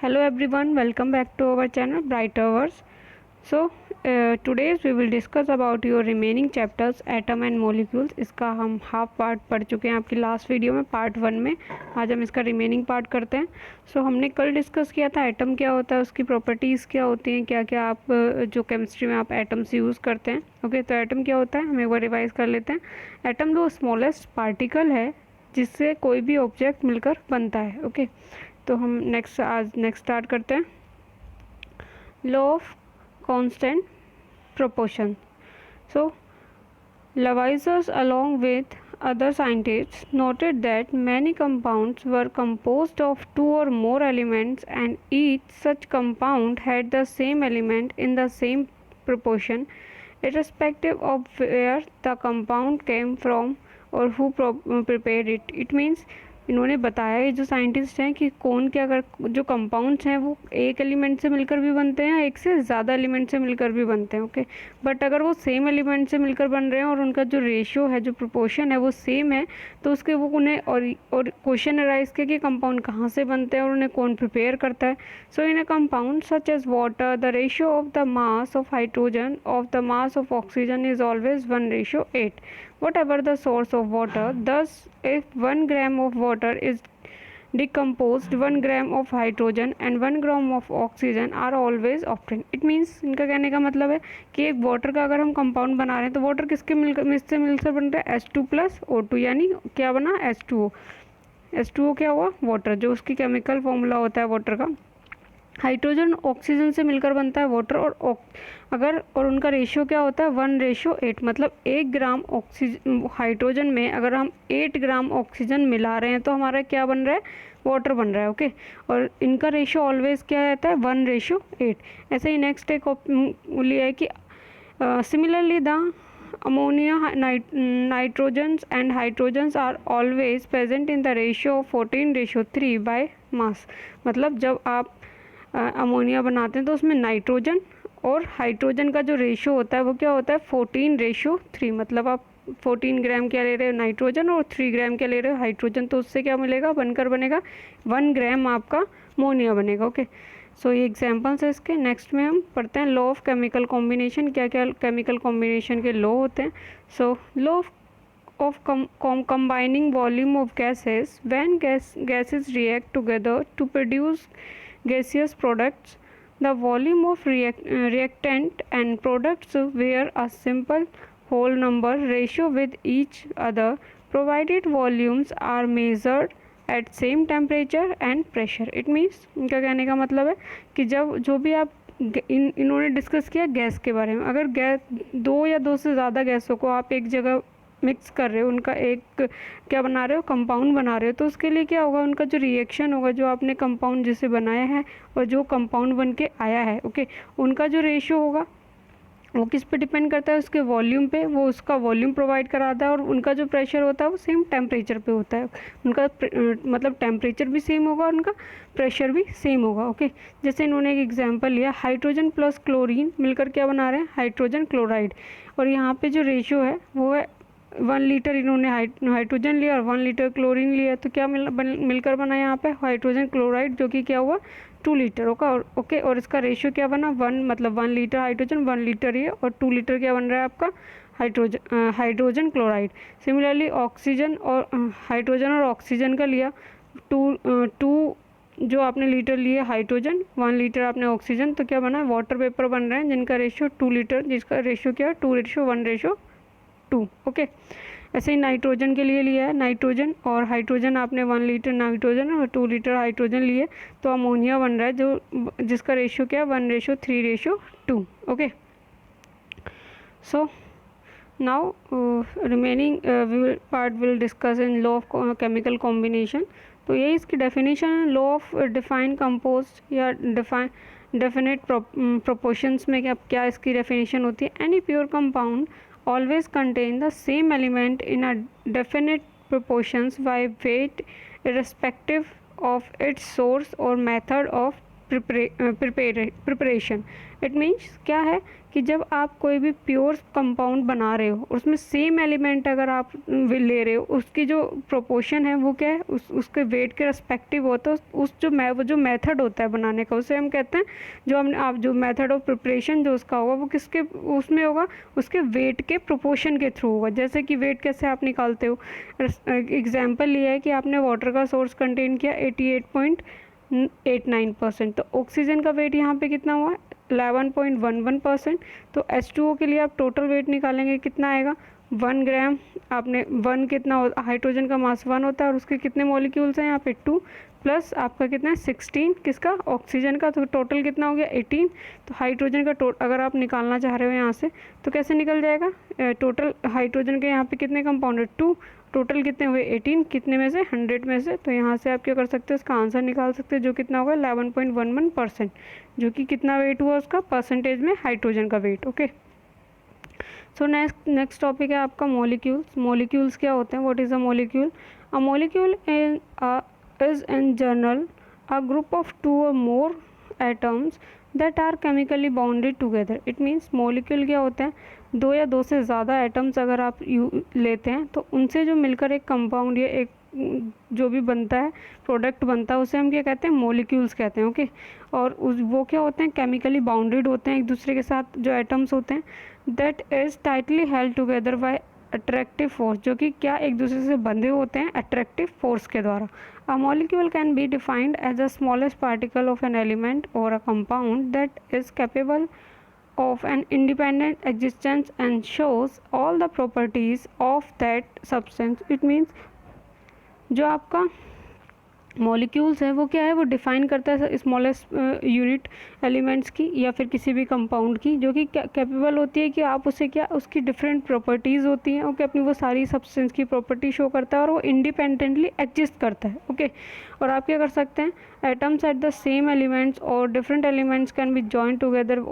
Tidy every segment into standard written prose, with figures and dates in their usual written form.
Hello everyone, welcome back to our channel Bright Hours. So today we will discuss about your remaining chapters atom and molecules. इसका हम half part पढ़ चुके हैं आपकी last video में part 1 में. आज हम इसका रिमेनिंग पार्ट करते हैं. सो हमने कल डिस्कस किया था एटम क्या होता है, उसकी प्रॉपर्टीज़ क्या होती हैं, क्या क्या आप जो केमिस्ट्री में आप एटम्स यूज़ करते हैं. ओके, तो एटम क्या होता है हम एक बार रिवाइज कर लेते हैं. एटम वो स्मॉलेस्ट पार्टिकल है जिससे कोई भी ऑब्जेक्ट मिलकर बनता है. ओके, तो हम नेक्स्ट स्टार्ट करते हैं. Law of constant proportion. So Lavoisier along with other scientists noted that many compounds were composed of two or more elements and each such compound had the same element in the same proportion irrespective of where the compound came from or who prepared it. It means इन्होंने बताया ये जो scientist हैं कि कौन क्या कर जो कंपाउंड्स हैं वो एक एलिमेंट से मिलकर भी बनते हैं, एक से ज़्यादा एलिमेंट से मिलकर भी बनते हैं. ओके, बट अगर वो सेम एलिमेंट से मिलकर बन रहे हैं और उनका जो रेशियो है, जो प्रोपोर्शन है वो सेम है, तो उसके वो उन्हें और क्वेश्चन अराइज किया कि कंपाउंड कहाँ से बनते हैं और उन्हें कौन प्रिपेयर करता है. So in a compound such as water the ratio of the mass of hydrogen of the mass of oxygen is always 1:8. Whatever the source of water, thus if 1 gram of water is decomposed, 1 gram of hydrogen and 1 gram of oxygen are always obtained. It means इनका कहने का मतलब है कि एक water का अगर हम कंपाउंड बना रहे हैं तो वाटर किसके मिलकर बन रहा है H2 प्लस O2, यानी क्या बना H2O. H2O क्या हुआ वाटर, जो उसकी केमिकल फॉर्मूला होता है वाटर का. हाइड्रोजन ऑक्सीजन से मिलकर बनता है वाटर और उनका रेशियो क्या होता है 1:8. मतलब 1 ग्राम ऑक्सीजन हाइड्रोजन में अगर हम 8 ग्राम ऑक्सीजन मिला रहे हैं तो हमारा क्या बन रहा है वाटर बन रहा है. ओके, और इनका रेशियो ऑलवेज क्या रहता है 1:8. ऐसे ही नेक्स्ट एक लिया है कि similarly the ammonia nitrogens and hydrogens are always present in the ratio of 14:3 by mass. मतलब जब आप अमोनिया बनाते हैं तो उसमें नाइट्रोजन और हाइड्रोजन का जो रेशियो होता है वो क्या होता है 14:3. मतलब आप 14 ग्राम क्या ले रहे हो नाइट्रोजन और 3 ग्राम क्या ले रहे हो हाइड्रोजन, तो उससे क्या मिलेगा बनकर बनेगा 1 ग्राम आपका अमोनिया बनेगा. ओके, सो ये एग्जांपल्स है इसके. नेक्स्ट में हम पढ़ते हैं लॉ ऑफ केमिकल कॉम्बिनेशन. क्या क्या केमिकल कॉम्बिनेशन के लॉ होते हैं. So law of combining volume of gases. When gases react together to produce gaseous products, the volume of reactant and products bear a simple whole number ratio with each other, provided volumes are measured at same temperature and pressure. It means इनका कहने का मतलब है कि जब जो भी आप इन्होंने डिस्कस किया गैस के बारे में, अगर गैस 2 या 2 से ज़्यादा गैसों को आप एक जगह मिक्स कर रहे हो, उनका एक क्या बना रहे हो कंपाउंड बना रहे हो, तो उसके लिए क्या होगा उनका जो रिएक्शन होगा, जो आपने कंपाउंड जिसे बनाया है और जो कंपाउंड बन के आया है, ओके, उनका जो रेशियो होगा वो किस पे डिपेंड करता है उसके वॉल्यूम पे. वो उसका वॉल्यूम प्रोवाइड कराता है और उनका जो प्रेशर होता है वो सेम टेम्परेचर पे होता है. उनका मतलब टेम्परेचर भी सेम होगा और उनका प्रेशर भी सेम होगा. ओके, जैसे इन्होंने एक एग्जांपल लिया हाइड्रोजन प्लस क्लोरीन मिलकर क्या बना रहे हैं हाइड्रोजन क्लोराइड, और यहाँ पे जो रेशियो है वो है 1 लीटर इन्होंने हाइड्रोजन लिया और 1 लीटर क्लोरीन लिया, तो क्या मिलकर बना यहाँ पे हाइड्रोजन क्लोराइड, जो कि क्या हुआ 2 लीटर होगा. और ओके, और इसका रेशियो क्या बना 1, मतलब 1 लीटर हाइड्रोजन 1 लीटर ये और 2 लीटर क्या बन रहा है आपका हाइड्रोजन क्लोराइड. सिमिलरली ऑक्सीजन और हाइड्रोजन और ऑक्सीजन का लिया 2 जो आपने लीटर लिए हाइड्रोजन 1 लीटर आपने ऑक्सीजन, तो क्या बना वाटर वेपर बन रहे हैं जिनका रेशियो 2 लीटर, जिसका रेशियो क्या है 2:1:2. ओके, ऐसे ही नाइट्रोजन के लिए लिया है नाइट्रोजन और हाइड्रोजन आपने 1 लीटर नाइट्रोजन और 2 लीटर हाइड्रोजन लिए, तो अमोनिया बन रहा है जो जिसका रेशियो क्या है 1:3:2. Okay, so now remaining part will discuss in law of chemical combination. तो यही इसकी डेफिनेशन है. लॉ ऑफ डिफाइन कंपोस्ट या डेफिनेट प्रोपोर्शंस में क्या इसकी डेफिनेशन होती है. Any pure compound always contain the same element in a definite proportions by weight irrespective of its source or method of preparation. It means क्या है कि जब आप कोई भी प्योर कंपाउंड बना रहे हो, उसमें सेम एलिमेंट अगर आप ले रहे हो, उसकी जो प्रोपोर्शन है वो क्या है, उसके वेट के रिस्पेक्टिव होता है। वो जो मेथड होता है बनाने का, उसे हम कहते हैं, जो हमने आप जो मेथड ऑफ प्रिपरेशन जो उसका होगा वो किसके उसमें होगा, उसके वेट के प्रोपोर्शन के थ्रू होगा। जैसे कि वेट कैसे आप निकालते हो, एग्जाम्पल लिया है कि आपने वाटर का सोर्स कंटेन किया 88.89%, तो ऑक्सीजन का वेट यहाँ पे कितना हुआ 11.11%। तो H2O के लिए आप टोटल वेट निकालेंगे, कितना आएगा 1 ग्राम। आपने 1 कितना हाइड्रोजन का मास 1 होता है और उसके कितने मॉलिक्यूल्स हैं यहाँ पे 2, प्लस आपका कितना है 16 किसका, ऑक्सीजन का, तो टोटल कितना हो गया 18। तो हाइड्रोजन का अगर आप निकालना चाह रहे हो यहाँ से तो कैसे निकल जाएगा, टोटल हाइड्रोजन के यहाँ पे कितने कंपाउंड है 2, टोटल कितने हुए 18, कितने में से 100 में से। तो यहाँ से आप क्या कर सकते हो, इसका आंसर निकाल सकते हो जो कितना होगा 11.11%, जो कि कितना वेट हुआ उसका परसेंटेज में हाइड्रोजन का weight. Okay, so next topic है आपका मॉलिक्यूल्स। मॉलिक्यूल्स क्या होते हैं, what is a molecule? A molecule is in general a group of 2 or more atoms that are chemically bonded together. It means molecule क्या होता है, 2 या 2 से ज़्यादा एटम्स अगर आप लेते हैं तो उनसे जो मिलकर एक कंपाउंड या एक जो भी बनता है, प्रोडक्ट बनता है, उसे हम क्या कहते हैं, मॉलिक्यूल्स कहते हैं। ओके, और वो क्या होते हैं, केमिकली बाउंडेड होते हैं एक दूसरे के साथ, जो एटम्स होते हैं, that is tightly held together by attractive force, जो कि क्या एक दूसरे से बंधे होते हैं अट्रैक्टिव फोर्स के द्वारा। A molecule can be defined as the smallest particle of an element or a compound that is capable of an independent existence and shows all the properties of that substance. It means जो आपका molecules है वो क्या है, वो define करता है smallest unit elements की या फिर किसी भी कंपाउंड की, जो कि कैपेबल होती है कि आप उसे क्या, उसकी डिफरेंट प्रॉपर्टीज़ होती हैं। ओके, अपनी वो सारी सब्सटेंस की प्रॉपर्टी शो करता है और वो इंडिपेंडेंटली एग्जिस्ट करता है। ओके, और आप क्या कर सकते हैं, atoms at the same elements और different elements can be join together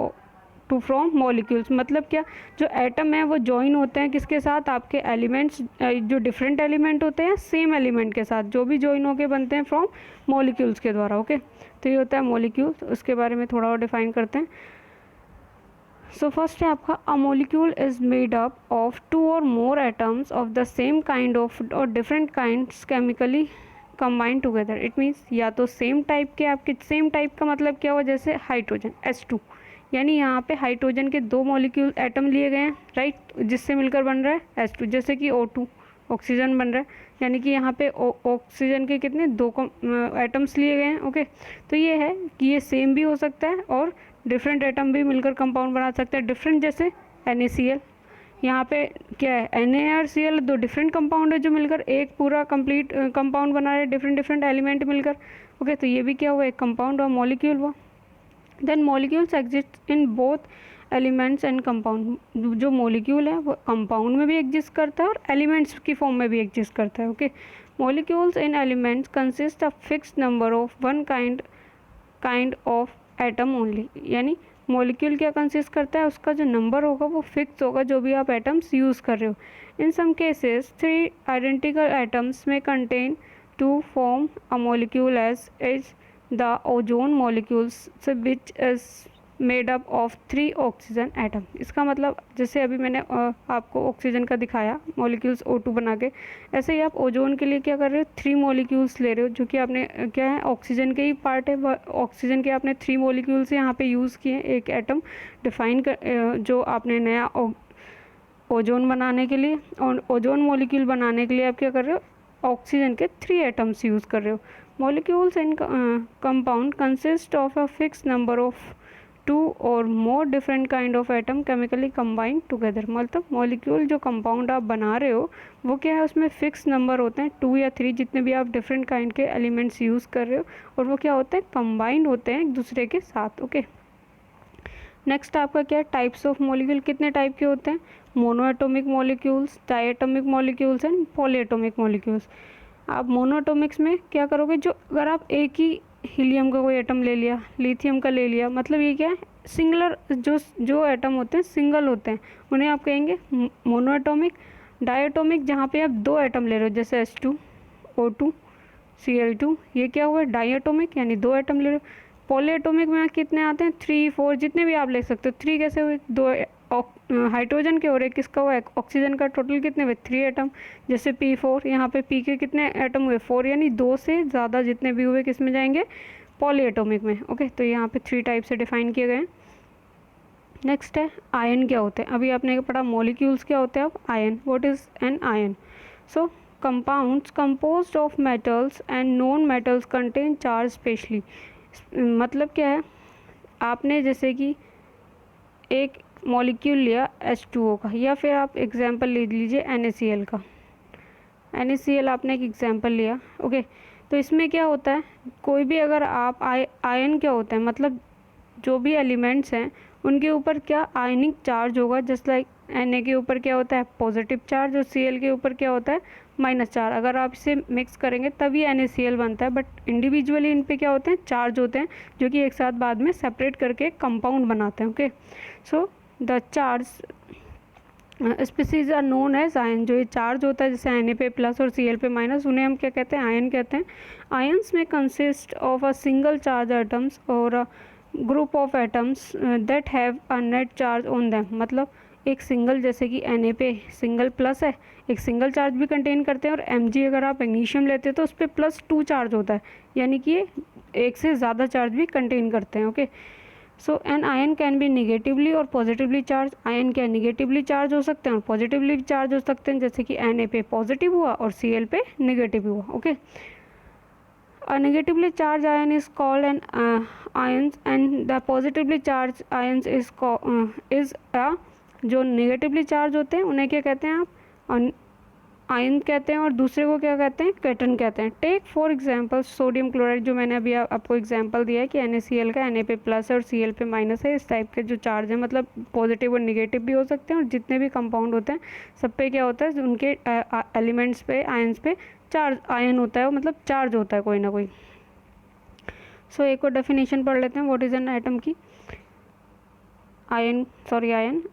to from molecules. मतलब क्या, जो एटम है वो जॉइन होते हैं किसके साथ, आपके एलिमेंट्स जो डिफरेंट एलिमेंट होते हैं सेम एलिमेंट के साथ, जो भी जॉइन होके बनते हैं फ्रॉम मॉलिक्यूल्स के द्वारा। ओके, तो ये होता है मॉलिक्यूल्स। उसके बारे में थोड़ा और डिफाइन करते हैं। सो फर्स्ट है आपका, a molecule is made up of 2 or more atoms of the same kind of or different kinds chemically combine together. It means या तो सेम टाइप के, आपके सेम टाइप का मतलब क्या हुआ, जैसे हाइड्रोजन H2, यानी यहाँ पे हाइड्रोजन के 2 मॉलिक्यूल एटम लिए गए हैं, राइट, जिससे मिलकर बन रहा है H2। जैसे कि O2 ऑक्सीजन बन रहा है, यानी कि यहाँ पे ऑक्सीजन के कितने 2 एटम्स लिए गए हैं। ओके, तो ये है कि ये सेम भी हो सकता है और डिफरेंट एटम भी मिलकर कंपाउंड बना सकते हैं। डिफरेंट जैसे NaCl, यहाँ पे क्या है NaCl, 2 डिफरेंट कंपाउंड है जो मिलकर एक पूरा कंप्लीट कंपाउंड बना रहे हैं, डिफरेंट एलिमेंट मिलकर। ओके, तो ये भी क्या हुआ, एक कंपाउंड और मॉलिक्यूल हुआ। Then molecules exist in both elements and compound. जो मॉलिक्यूल है वो कंपाउंड में भी एग्जिस्ट करता है और एलिमेंट्स की फॉर्म में भी एग्जिस्ट करता है। Okay, molecules in elements consist of fixed number of one kind of atom only. यानी मॉलिक्यूल क्या कंसिस्ट करता है, उसका जो नंबर होगा वो फिक्स होगा, जो भी आप एटम्स यूज़ कर रहे हो। In some cases 3 identical atoms में contain to form a molecule as is the ozone molecules which is made up of 3 oxygen atom. इसका मतलब जैसे अभी मैंने आपको ऑक्सीजन का दिखाया मॉलिक्यूल्स O2 बना के, ऐसे ही आप ओजोन के लिए क्या कर रहे हो, 3 मॉलिक्यूल्स ले रहे हो, जो कि आपने क्या है ऑक्सीजन के ही पार्ट है। ऑक्सीजन के आपने 3 मॉलिक्यूल्स यहाँ पे यूज़ किए, एक एटम डिफाइन कर जो आपने नया ओजोन बनाने के लिए, और ओजोन मॉलिक्यूल बनाने के लिए आप क्या कर रहे हो, ऑक्सीजन के 3 एटम्स यूज़ कर रहे हो। Molecules in compound consist of a fixed number of 2 or more different kind of atom chemically combined together। मतलब मॉलिक्यूल जो कंपाउंड आप बना रहे हो वो क्या है, उसमें फिक्स नंबर होते हैं 2 या 3, जितने भी आप डिफरेंट काइंड के एलिमेंट्स यूज़ कर रहे हो, और वो क्या होते हैं, कंबाइंड होते हैं एक दूसरे के साथ। ओके, नेक्स्ट आपका क्या है, टाइप्स ऑफ मॉलिक्यूल कितने टाइप के होते हैं, mono atomic molecules, diatomic molecules and polyatomic molecules. आप मोनोएटोमिक्स में क्या करोगे, जो अगर आप एक ही हीलियम का कोई एटम ले लिया, लिथियम का ले लिया, मतलब ये क्या है, सिंगुलर जो एटम होते हैं सिंगल होते हैं, उन्हें आप कहेंगे मोनोएटोमिक। डायटोमिक जहाँ पे आप 2 एटम ले रहे हो, जैसे H2 O2 Cl2, ये क्या हुआ, डायटोमिक, यानी 2 एटम ले रहे हो। पॉलीएटॉमिक में कितने आते हैं, 3 4 जितने भी आप ले सकते हो। 3 कैसे हुए, 2 हाइड्रोजन के और एक किसका हुआ, ऑक्सीजन का। टोटल कितने हुए, 3 एटम। जैसे P4, यहाँ पे P के कितने एटम हुए, 4, यानी 2 से ज़्यादा जितने भी हुए किस में जाएंगे, पॉलीएटॉमिक में। ओके, तो यहाँ पे 3 टाइप से डिफाइन किए गए हैं। नेक्स्ट है आयन क्या होते हैं। अभी आपने पढ़ा मॉलिक्यूल्स क्या होते हैं, अब ion, what is an ion. So compounds composed of metals and non metals contain charge specially. मतलब क्या है, आपने जैसे कि एक मॉलिक्यूल लिया H2O का, या फिर आप एग्जांपल ले लीजिए NaCl का। NaCl आपने एक एग्जांपल लिया। ओके, तो इसमें क्या होता है, कोई भी अगर आप आयन क्या होता है, मतलब जो भी एलिमेंट्स हैं उनके ऊपर क्या आयनिक चार्ज होगा। जस्ट लाइक Na के ऊपर क्या होता है, पॉजिटिव चार्ज, और Cl के ऊपर क्या होता है, माइनस चार्ज। अगर आप इसे मिक्स करेंगे तभी NaCl बनता है, बट इंडिविजुअली इन पे क्या होते हैं, चार्ज होते हैं, जो कि एक साथ बाद में सेपरेट करके कंपाउंड बनाते हैं। Okay, so the charge species are known as ion. जो ये चार्ज होता है जैसे Na पे प्लस और Cl पे माइनस, उन्हें हम क्या कहते हैं, आयन कहते हैं। आयन्स में consist of a single charge atoms or group of atoms that have a net charge on them. मतलब एक सिंगल, जैसे कि Na पे सिंगल प्लस है, एक सिंगल चार्ज भी कंटेन करते हैं, और Mg अगर आप मैग्नीशियम लेते हैं तो उस पर +2 चार्ज होता है, यानी कि ये एक से ज़्यादा चार्ज भी कंटेन करते हैं। Okay, so an ion can be negatively और पॉजिटिवली चार्ज। आयन क्या निगेटिवली चार्ज हो सकते हैं और पॉजिटिवली चार्ज हो सकते हैं, जैसे कि Na पे पॉजिटिव हुआ और Cl पे निगेटिव हुआ। Okay, a negatively charged ion is called an ions, and the positively charged ions is a, जो नेगेटिवली चार्ज होते हैं उन्हें क्या कहते हैं आप, आयन कहते हैं, और दूसरे को क्या कहते हैं, कैटन कहते हैं। Take for example sodium chloride, जो मैंने अभी आपको एग्जांपल दिया है कि NaCl का Na पे प्लस है और Cl पे माइनस है। इस टाइप के जो चार्ज है, मतलब पॉजिटिव और निगेटिव भी हो सकते हैं, और जितने भी कंपाउंड होते हैं सब पे क्या होता है, उनके एलिमेंट्स पे, आयन्स पे चार्ज, आयन होता है, मतलब चार्ज होता है कोई ना कोई। सो एक और डेफिनेशन पढ़ लेते हैं व्हाट इज एन एटम की। Ion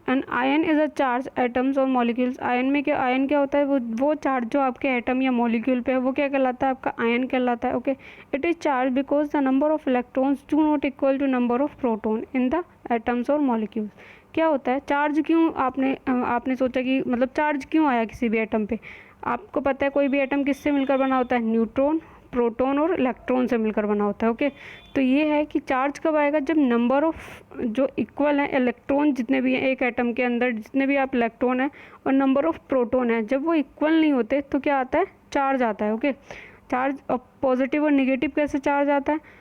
an ion is a charge atoms और मॉलिक्यूल्स। आयन में क्या, आयन क्या होता है, वो चार्ज जो आपके एटम या मॉलिक्यूल पे है वो क्या कहलाता है, आपका आयन कहलाता है। Okay, it is charge because the number of electrons do not equal to number of proton in the atoms और मॉलिक्यूल्स। क्या होता है चार्ज, क्यों आपने सोचा कि मतलब चार्ज क्यों आया किसी भी एटम पे। आपको पता है कोई भी एटम किससे मिलकर बना होता है, न्यूट्रॉन, प्रोटॉन और इलेक्ट्रॉन से मिलकर बना होता है। ओके, तो ये है कि चार्ज कब आएगा, जब नंबर ऑफ जो इक्वल है, इलेक्ट्रॉन जितने भी हैं एक एटम के अंदर, जितने भी आप इलेक्ट्रॉन है और नंबर ऑफ प्रोटॉन है, जब वो इक्वल नहीं होते तो क्या आता है, चार्ज आता है। ओके, चार्ज पॉजिटिव और निगेटिव कैसे चार्ज आता है,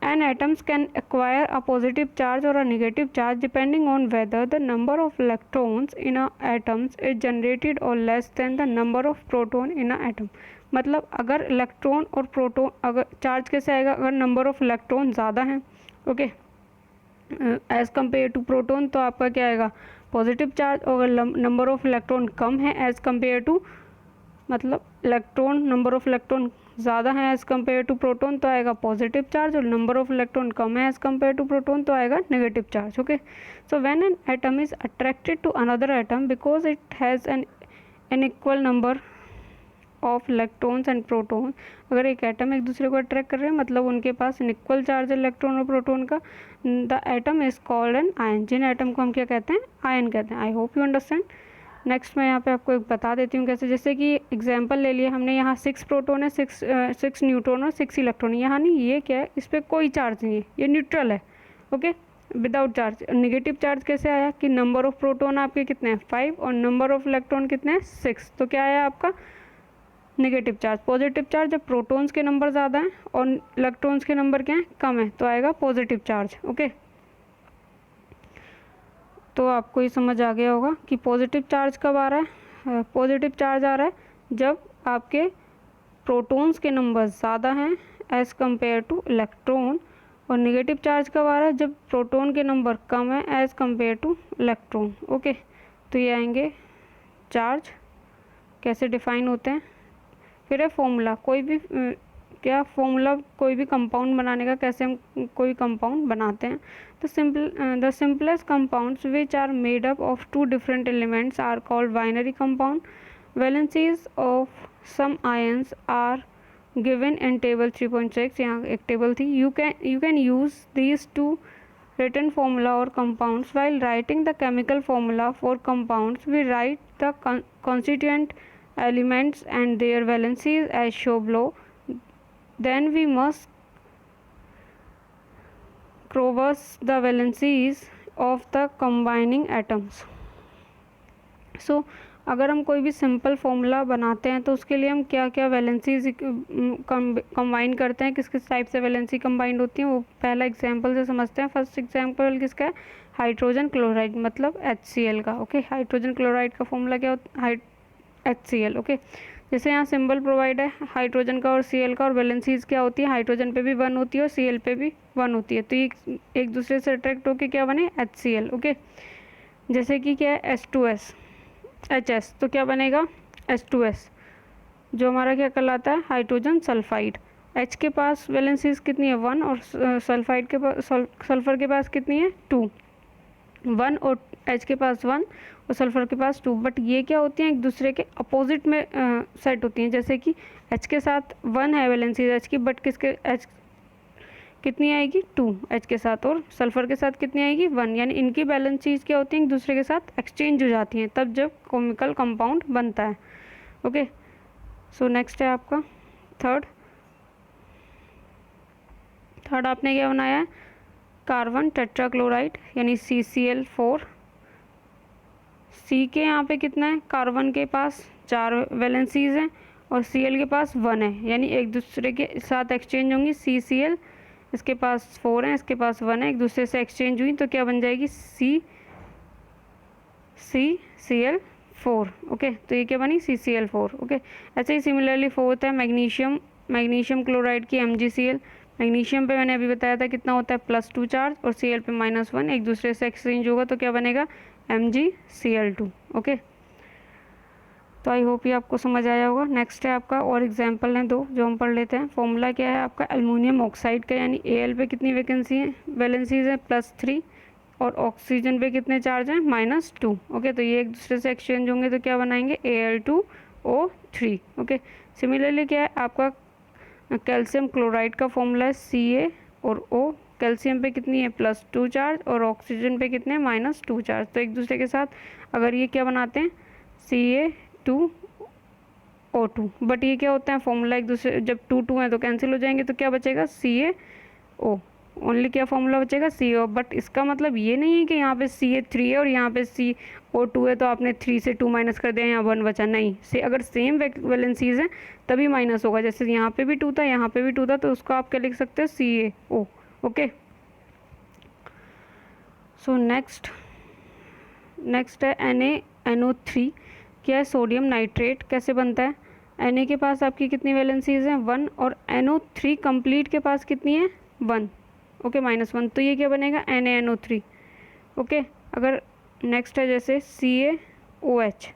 an atoms can acquire a positive charge or a negative charge depending on whether the number of electrons in a atoms is generated or less than the number of proton in a atom. मतलब अगर electron और proton, अगर charge कैसे आएगा, अगर number of electron ज़्यादा हैं, okay, as compare to proton, तो आपका क्या आएगा, पॉजिटिव चार्ज। और अगर नंबर ऑफ इलेक्ट्रॉन कम है एज़ कम्पेयर टू, मतलब इलेक्ट्रॉन, नंबर ऑफ इलेक्ट्रॉन ज़्यादा है एज़ कम्पेयर टू प्रोटॉन, तो आएगा पॉजिटिव चार्ज, और नंबर ऑफ इलेक्ट्रॉन कम है एज़ कम्पेयर टू प्रोटॉन, तो आएगा negative charge. Okay, so when an atom is attracted to another atom because it has an equal number of electrons and proton. अगर एक atom एक दूसरे को अट्रैक्ट कर रहे हैं, मतलब उनके पास इक्वल चार्ज है इलेक्ट्रॉन और प्रोटॉन का, the atom is called an ion. जिन एटम को हम क्या कहते हैं, आयन कहते हैं। I hope you understand. Next मैं यहाँ पे आपको एक बता देती हूँ कैसे। जैसे कि एग्जांपल ले लिए हमने, यहाँ 6 प्रोटॉन है, 6 न्यूट्रॉन और 6 इलेक्ट्रॉन। यहाँ नहीं, ये क्या है, इस पर कोई चार्ज नहीं है, ये न्यूट्रल है। Okay, without charge. Negative charge कैसे आया कि नंबर ऑफ प्रोटॉन आपके कितने हैं, 5, और नंबर ऑफ इलेक्ट्रॉन कितने हैं, 6, तो क्या आया आपका, नेगेटिव चार्ज। पॉजिटिव चार्ज, जब प्रोटॉन्स के नंबर ज़्यादा हैं और इलेक्ट्रॉन्स के नंबर क्या हैं, कम है, तो आएगा पॉजिटिव चार्ज। ओके, तो आपको ये समझ आ गया होगा कि पॉजिटिव चार्ज कब आ रहा है। पॉजिटिव चार्ज आ रहा है जब आपके प्रोटॉन्स के नंबर ज़्यादा हैं एज़ कम्पेयर टू इलेक्ट्रॉन, और नेगेटिव चार्ज कब आ रहा है, जब प्रोटॉन के नंबर कम है as compare two electron. Okay, तो ये आएंगे चार्ज, कैसे डिफाइन होते हैं। फिर है फॉर्मूला, कोई भी क्या फॉर्मूला, कोई भी कंपाउंड बनाने का, कैसे हम कोई कंपाउंड बनाते हैं। The simplest compounds which are made up of 2 different elements are called binary compound. Valencies of some ions are given in table 3.6, यहाँ एक टेबल थी. You can use these to written formula or compounds. While writing the chemical formula for compounds, we write the constituent elements and their valencies as shown below. Then we must cross the valencies of the combining atoms. So अगर हम कोई भी simple formula बनाते हैं तो उसके लिए हम क्या क्या वैलेंसीज कंबाइन करते हैं, किस किस टाइप से वैलेंसी कंबाइंड होती हैं, वो पहला एग्जांपल से समझते हैं. फर्स्ट एग्जांपल किसका है? हाइड्रोजन क्लोराइड, मतलब HCl का. ओके, हाइड्रोजन क्लोराइड का फॉर्मूला क्या होता है? HCl. ओके, जैसे यहाँ सिंबल प्रोवाइड है हाइड्रोजन का और Cl का, और वैलेंसीज क्या होती है? हाइड्रोजन पे भी 1 होती है और Cl पे भी 1 होती है, तो ये एक दूसरे से अट्रैक्ट होकर क्या बने? HCl. ओके, जैसे कि क्या है? H2S HS, तो क्या बनेगा? H2S, जो हमारा क्या कहलाता है? Hydrogen sulphide. H के पास वैलेंसीज कितनी है? 1, और सल्फाइड के पास, सल्फर के पास कितनी है? 2. 1 और H के पास 1 और सल्फर के पास 2. बट ये क्या होती हैं? एक दूसरे के अपोजिट में सेट होती हैं. जैसे कि H के साथ 1 है वैलेंसीज H की, बट किसके H कितनी आएगी? 2 H के साथ, और सल्फर के साथ कितनी आएगी? 1. यानी इनकी बैलेंस चीज़ क्या होती है? एक दूसरे के साथ एक्सचेंज हो जाती हैं तब जब केमिकल कंपाउंड बनता है. ओके, सो नेक्स्ट है आपका थर्ड आपने क्या बनाया है? कार्बन टेट्राक्लोराइड यानी CCl4. C के यहाँ पे कितना है? कार्बन के पास 4 वैलेंसीज हैं और Cl के पास 1 है, यानी एक दूसरे के साथ एक्सचेंज होंगी. CCl इसके पास 4 है, इसके पास 1 है, एक दूसरे से एक्सचेंज हुई तो क्या बन जाएगी? CCl4. ओके, तो ये क्या बनी? CCl4. ओके, ऐसे ही सिमिलरली फोर्थ है मैग्नीशियम क्लोराइड की MgCl. मैग्नीशियम पे मैंने अभी बताया था कितना होता है? +2 चार्ज, और Cl पे -1, एक दूसरे से एक्सचेंज होगा तो क्या बनेगा? MgCl2. ओके, तो आई होप ये आपको समझ आया होगा. नेक्स्ट है आपका, और एग्जांपल हैं 2 जो हम पढ़ लेते हैं. फॉर्मूला क्या है आपका? एल्युमिनियम ऑक्साइड का, यानी Al पे कितनी वैलेंसीज हैं? +3, और ऑक्सीजन पे कितने चार्ज हैं? -2. ओके, तो ये एक दूसरे से एक्सचेंज होंगे तो क्या बनाएंगे? Al2O3. ओके, सिमिलरली क्या है आपका? कैल्शियम क्लोराइड का फॉर्मूला है Ca और O. कैल्शियम पे कितनी है? +2 चार्ज, और ऑक्सीजन पे कितने? -2 चार्ज. तो एक दूसरे के साथ अगर ये क्या बनाते हैं? Ca2O2. बट ये क्या होता है फॉर्मूला? एक दूसरे जब 2 है तो कैंसिल हो जाएंगे, तो क्या बचेगा? CaO. ओनली क्या फॉर्मूला बचेगा? CO. बट इसका मतलब ये नहीं है कि यहाँ पे Ca3 है और यहाँ पे CO2 है तो आपने 3 से 2 माइनस कर दिया, यहाँ 1 बचा. नहीं, से अगर सेम वैलेंसीज हैं तभी माइनस होगा. जैसे यहाँ पे भी 2 था, यहाँ पे भी 2 था, तो उसको आप क्या लिख सकते हो? CaO. ओके, सो नेक्स्ट है NaNO3. क्या है? Sodium nitrate. कैसे बनता है? Na के पास आपकी कितनी वैलेंसीज हैं? 1, और NO3 कंप्लीट के पास कितनी है? 1. ओके, -1, तो ये क्या बनेगा? NaNO3. ओके, अगर नेक्स्ट है जैसे CaOH.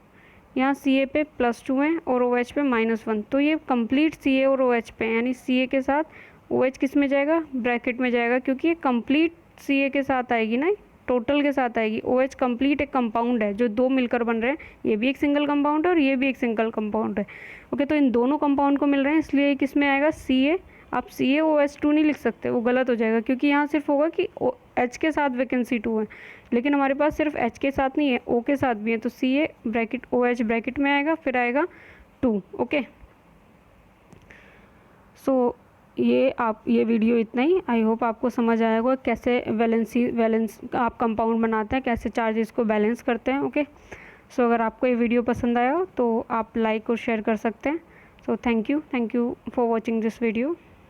यहाँ Ca पे +2 है और OH पे -1, तो ये कंप्लीट Ca और OH पे, यानी Ca के साथ OH किस में जाएगा? ब्रैकेट में जाएगा, क्योंकि ये कंप्लीट Ca के साथ आएगी ना, टोटल के साथ आएगी. OH कंप्लीट एक कंपाउंड है जो 2 मिलकर बन रहे हैं. ये भी एक सिंगल कंपाउंड है और ये भी एक सिंगल कंपाउंड है. ओके, तो इन दोनों कंपाउंड को मिल रहे हैं, इसलिए किस में आएगा? Ca. आप CaOH2 नहीं लिख सकते, वो गलत हो जाएगा, क्योंकि यहाँ सिर्फ होगा कि H के साथ वैकेंसी 2 है, लेकिन हमारे पास सिर्फ H के साथ नहीं है, O के साथ भी है, तो Ca ब्रैकेट OH ब्रैकेट में आएगा, फिर आएगा 2. ओके, सो ये वीडियो इतना ही. आई होप आपको समझ आया होगा कैसे बैलेंस आप कंपाउंड बनाते हैं, कैसे चार्जेस को बैलेंस करते हैं. ओके, सो अगर आपको ये वीडियो पसंद आया हो तो आप लाइक और शेयर कर सकते हैं. So thank you for watching this video.